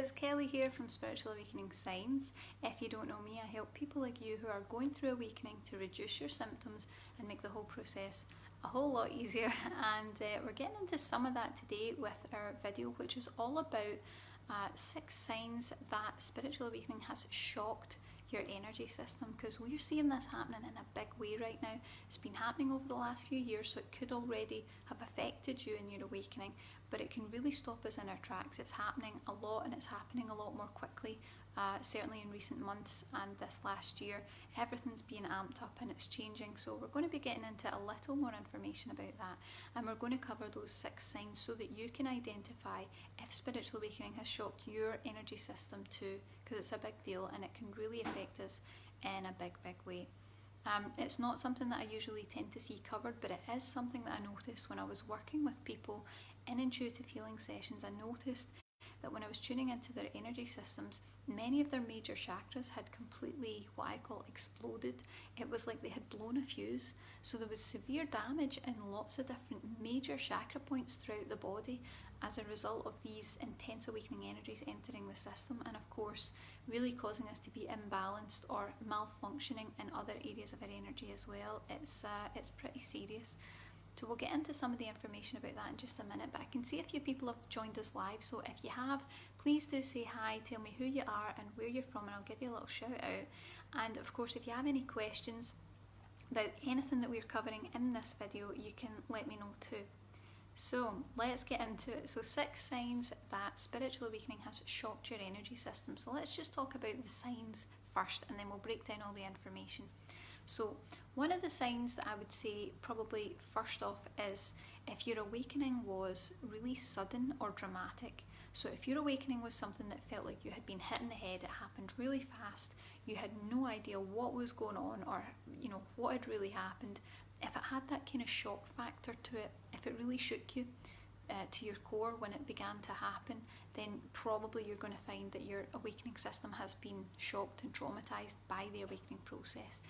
it's Kelly here from Spiritual Awakening Signs. If you don't know me, I help people like you who are going through awakening to reduce your symptoms and make the whole process a whole lot easier. And we're getting into some of that today with our video, which is all about 6 signs that spiritual awakening has shocked your energy system, because we're seeing this happening in a big way right now. It's been happening over the last few years, so it could already have affected you in your awakening, but it can really stop us in our tracks. It's happening a lot, and it's happening a lot more quickly, certainly in recent months and this last year. Everything's being amped up and it's changing, so we're going to be getting into a little more information about that, and we're going to cover those 6 signs so that you can identify if spiritual awakening has shocked your energy system too, because it's a big deal and it can really affect us in a big way. It's not something that I usually tend to see covered, but it is something that I noticed when I was working with people in intuitive healing sessions. I noticed that when I was tuning into their energy systems, many of their major chakras had completely, what I call, exploded. It was like they had blown a fuse. So there was severe damage in lots of different major chakra points throughout the body as a result of these intense awakening energies entering the system, and of course really causing us to be imbalanced or malfunctioning in other areas of our energy as well. It's pretty serious. So we'll get into some of the information about that in just a minute, but I can see a few people have joined us live, so if you have, please do say hi, tell me who you are and where you're from, and I'll give you a little shout out. And of course, if you have any questions about anything that we're covering in this video, you can let me know too. So let's get into it. So 6 signs that spiritual awakening has shocked your energy system. So let's just talk about the signs first, and then we'll break down all the information. So one of the signs that I would say probably first off is if your awakening was really sudden or dramatic. So if your awakening was something that felt like you had been hit in the head, it happened really fast, you had no idea what was going on or what had really happened, if it had that kind of shock factor to it, if it really shook you to your core when it began to happen, then probably you're going to find that your awakening system has been shocked and traumatized by the awakening process.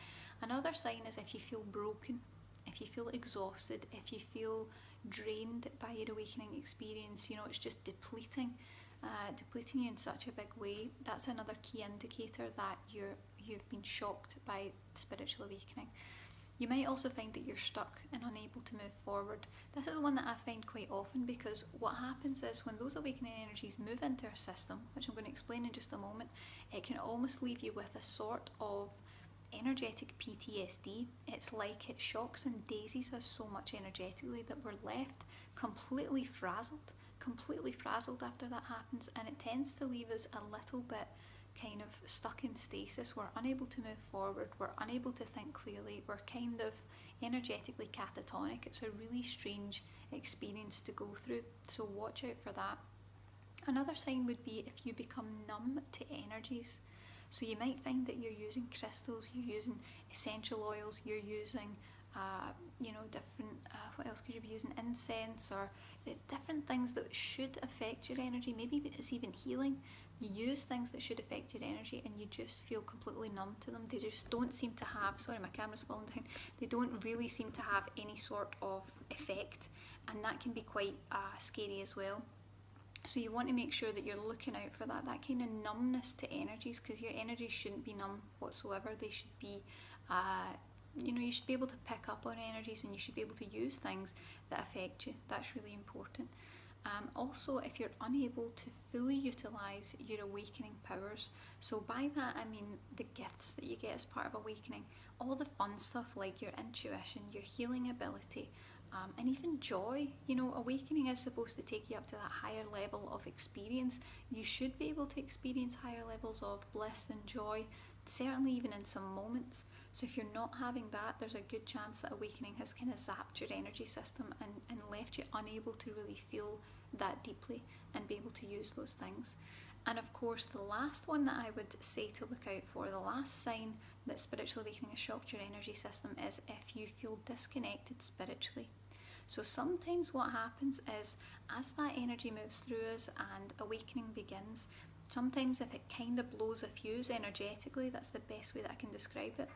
Another sign is if you feel broken, if you feel exhausted, if you feel drained by your awakening experience, it's just depleting you in such a big way. That's another key indicator that you've been shocked by spiritual awakening. You might also find that you're stuck and unable to move forward. This is one that I find quite often, because what happens is when those awakening energies move into our system, which I'm going to explain in just a moment, it can almost leave you with a sort of energetic PTSD. It's like it shocks and dazes us so much energetically that we're left completely frazzled after that happens, and it tends to leave us a little bit kind of stuck in stasis. We're unable to move forward, we're unable to think clearly, we're kind of energetically catatonic. It's a really strange experience to go through, so watch out for that. Another sign would be if you become numb to energies. So you might find that you're using crystals, you're using essential oils, you're using different, what else could you be using, incense, or different things that should affect your energy. Maybe it's even healing. You use things that should affect your energy and you just feel completely numb to them. They just don't seem to have, sorry, my camera's falling down, they don't really seem to have any sort of effect, and that can be quite scary as well. So you want to make sure that you're looking out for that kind of numbness to energies, because your energies shouldn't be numb whatsoever. They should be, you should be able to pick up on energies, and you should be able to use things that affect you. That's really important. Also, if you're unable to fully utilize your awakening powers, so by that I mean the gifts that you get as part of awakening, all the fun stuff like your intuition, your healing ability, and even joy. Awakening is supposed to take you up to that higher level of experience. You should be able to experience higher levels of bliss and joy, certainly even in some moments. So if you're not having that, there's a good chance that awakening has kind of zapped your energy system and left you unable to really feel that deeply and be able to use those things. And of course, the last one that I would say to look out for, the last sign that spiritual awakening has shocked your energy system, is if you feel disconnected spiritually. So sometimes what happens is, as that energy moves through us and awakening begins, sometimes if it kind of blows a fuse energetically, that's the best way that I can describe it,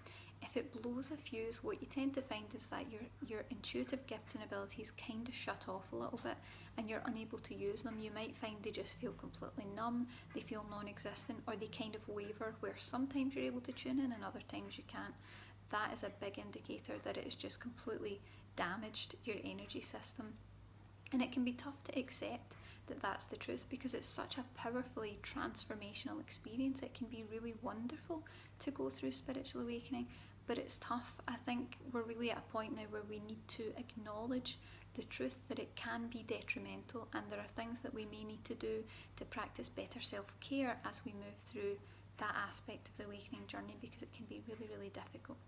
If it blows a fuse, what you tend to find is that your intuitive gifts and abilities kind of shut off a little bit and you're unable to use them. You might find they just feel completely numb, they feel non-existent, or they kind of waver, where sometimes you're able to tune in and other times you can't. That is a big indicator that it has just completely damaged your energy system. And it can be tough to accept that that's the truth, because it's such a powerfully transformational experience. It can be really wonderful to go through spiritual awakening, but it's tough. I think we're really at a point now where we need to acknowledge the truth that it can be detrimental, and there are things that we may need to do to practice better self-care as we move through that aspect of the awakening journey, because it can be really, really difficult.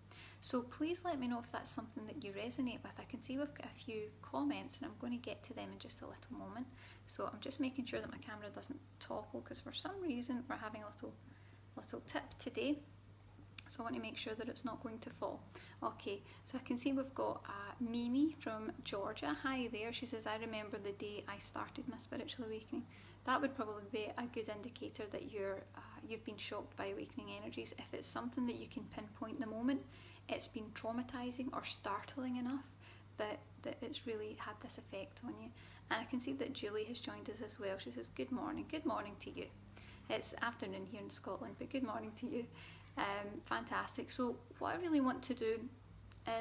So please let me know if that's something that you resonate with. I can see we've got a few comments and I'm going to get to them in just a little moment. So I'm just making sure that my camera doesn't topple, because for some reason we're having a little tip today. So I want to make sure that it's not going to fall. Okay, so I can see we've got Mimi from Georgia. Hi there. She says, I remember the day I started my spiritual awakening. That would probably be a good indicator that you've been shocked by awakening energies. If it's something that you can pinpoint the moment, it's been traumatizing or startling enough that it's really had this effect on you. And I can see that Julie has joined us as well. She says, good morning to you. It's afternoon here in Scotland, but good morning to you. Fantastic. So what I really want to do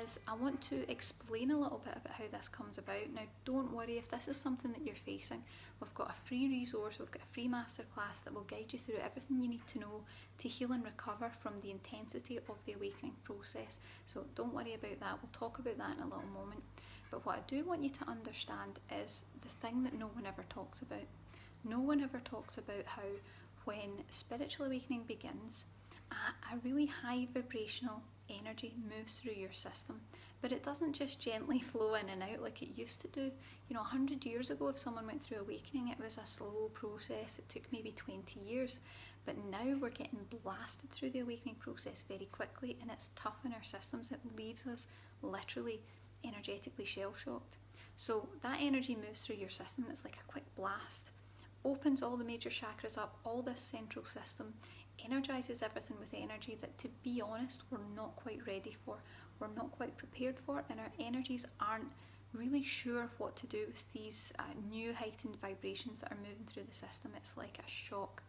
is I want to explain a little bit about how this comes about. Now, don't worry if this is something that you're facing. We've got a free resource, we've got a free masterclass that will guide you through everything you need to know to heal and recover from the intensity of the awakening process. So don't worry about that. We'll talk about that in a little moment. But what I do want you to understand is the thing that no one ever talks about. No one ever talks about how when spiritual awakening begins, a really high vibrational energy moves through your system, but it doesn't just gently flow in and out like it used to do. 100 years ago, if someone went through awakening, it was a slow process. It took maybe 20 years, but now we're getting blasted through the awakening process very quickly, and it's tough on our systems. It leaves us literally energetically shell-shocked. So that energy moves through your system. It's like a quick blast, opens all the major chakras up, all this central system, energizes everything with energy that, to be honest, we're not quite ready for, we're not quite prepared for, and our energies aren't really sure what to do with these new heightened vibrations that are moving through the system. It's like a shock.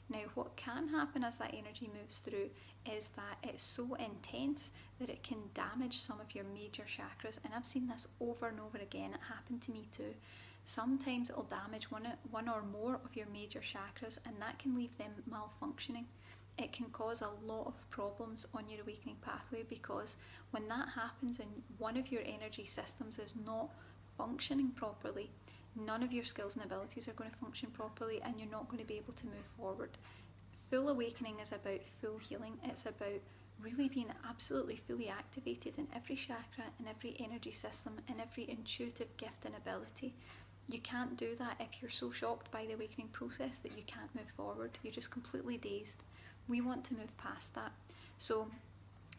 Now, what can happen as that energy moves through is that it's so intense that it can damage some of your major chakras, and I've seen this over and over again. It happened to me too. Sometimes it'll damage one or more of your major chakras, and that can leave them malfunctioning. It can cause a lot of problems on your awakening pathway, because when that happens and one of your energy systems is not functioning properly, none of your skills and abilities are going to function properly, and you're not going to be able to move forward. Full awakening is about full healing. It's about really being absolutely fully activated in every chakra, in every energy system, in every intuitive gift and ability. You can't do that if you're so shocked by the awakening process that you can't move forward. You're just completely dazed. We want to move past that. So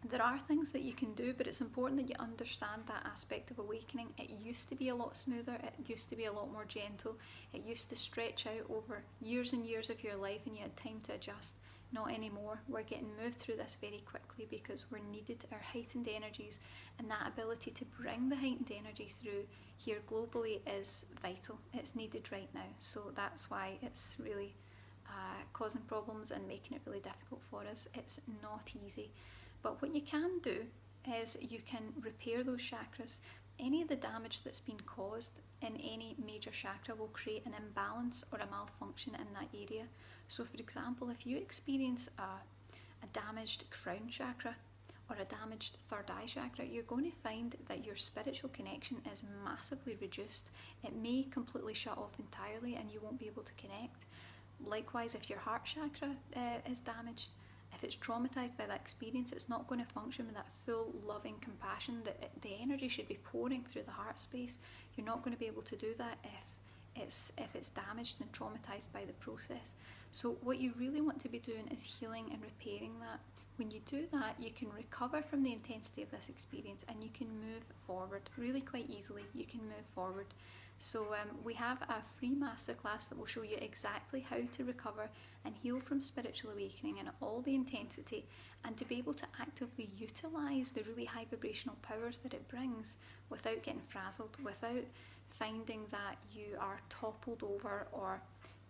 there are things that you can do, but it's important that you understand that aspect of awakening. It used to be a lot smoother. It used to be a lot more gentle. It used to stretch out over years and years of your life, and you had time to adjust. Not anymore. We're getting moved through this very quickly because we're needed. Our heightened energies and that ability to bring the heightened energy through here globally is vital. It's needed right now. So that's why it's really causing problems and making it really difficult for us. It's not easy. But what you can do is you can repair those chakras. Any of the damage that's been caused in any major chakra will create an imbalance or a malfunction in that area. So for example, if you experience a damaged crown chakra or a damaged third eye chakra, you're going to find that your spiritual connection is massively reduced. It may completely shut off entirely and you won't be able to connect. Likewise, if your heart chakra is damaged, if it's traumatized by that experience, it's not going to function with that full loving compassion that the energy should be pouring through the heart space. You're not going to be able to do that if it's damaged and traumatized by the process. So what you really want to be doing is healing and repairing that. When you do that, you can recover from the intensity of this experience and you can move forward really quite easily. You can move forward. So we have a free masterclass that will show you exactly how to recover and heal from spiritual awakening in all the intensity, and to be able to actively utilise the really high vibrational powers that it brings without getting frazzled, without finding that you are toppled over or,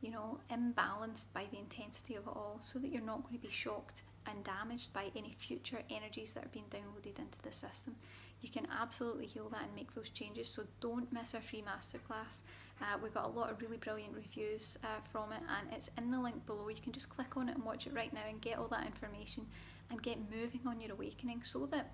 you know, imbalanced by the intensity of it all, so that you're not going to be shocked and damaged by any future energies that are being downloaded into the system. You can absolutely heal that and make those changes, so don't miss our free masterclass. We've got a lot of really brilliant reviews from it, and it's in the link below. You can just click on it and watch it right now and get all that information and get moving on your awakening, so that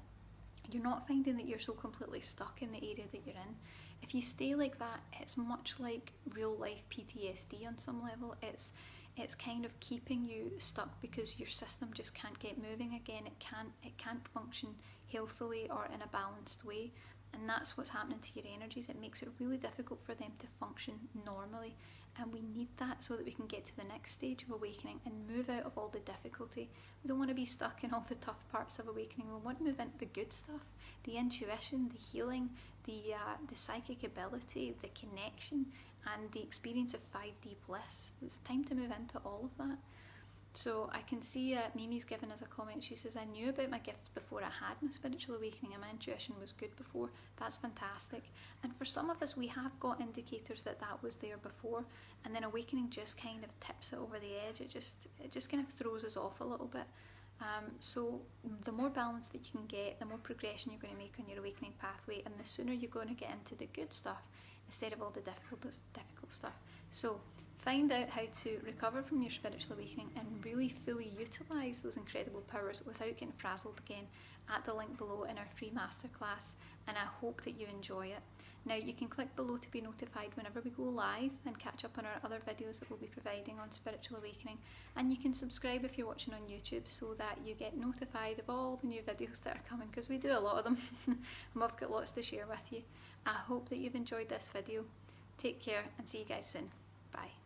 you're not finding that you're so completely stuck in the area that you're in. If you stay like that, it's much like real life PTSD on some level. It's kind of keeping you stuck because your system just can't get moving again. It can't function healthily or in a balanced way, and that's what's happening to your energies. It makes it really difficult for them to function normally, and we need that so that we can get to the next stage of awakening and move out of all the difficulty. We don't want to be stuck in all the tough parts of awakening. We want to move into the good stuff, the intuition, the healing, the psychic ability, the connection, and the experience of 5D bliss. It's time to move into all of that. So I can see Mimi's given us a comment. She says, I knew about my gifts before I had my spiritual awakening, and my intuition was good before. That's fantastic. And for some of us, we have got indicators that that was there before, and then awakening just kind of tips it over the edge. It just kind of throws us off a little bit. So the more balance that you can get, the more progression you're going to make on your awakening pathway, and the sooner you're going to get into the good stuff instead of all the difficult stuff. So find out how to recover from your spiritual awakening and really fully utilise those incredible powers without getting frazzled again at the link below in our free masterclass, and I hope that you enjoy it. Now you can click below to be notified whenever we go live and catch up on our other videos that we'll be providing on spiritual awakening, and you can subscribe if you're watching on YouTube so that you get notified of all the new videos that are coming, because we do a lot of them and I've got lots to share with you. I hope that you've enjoyed this video. Take care and see you guys soon. Bye.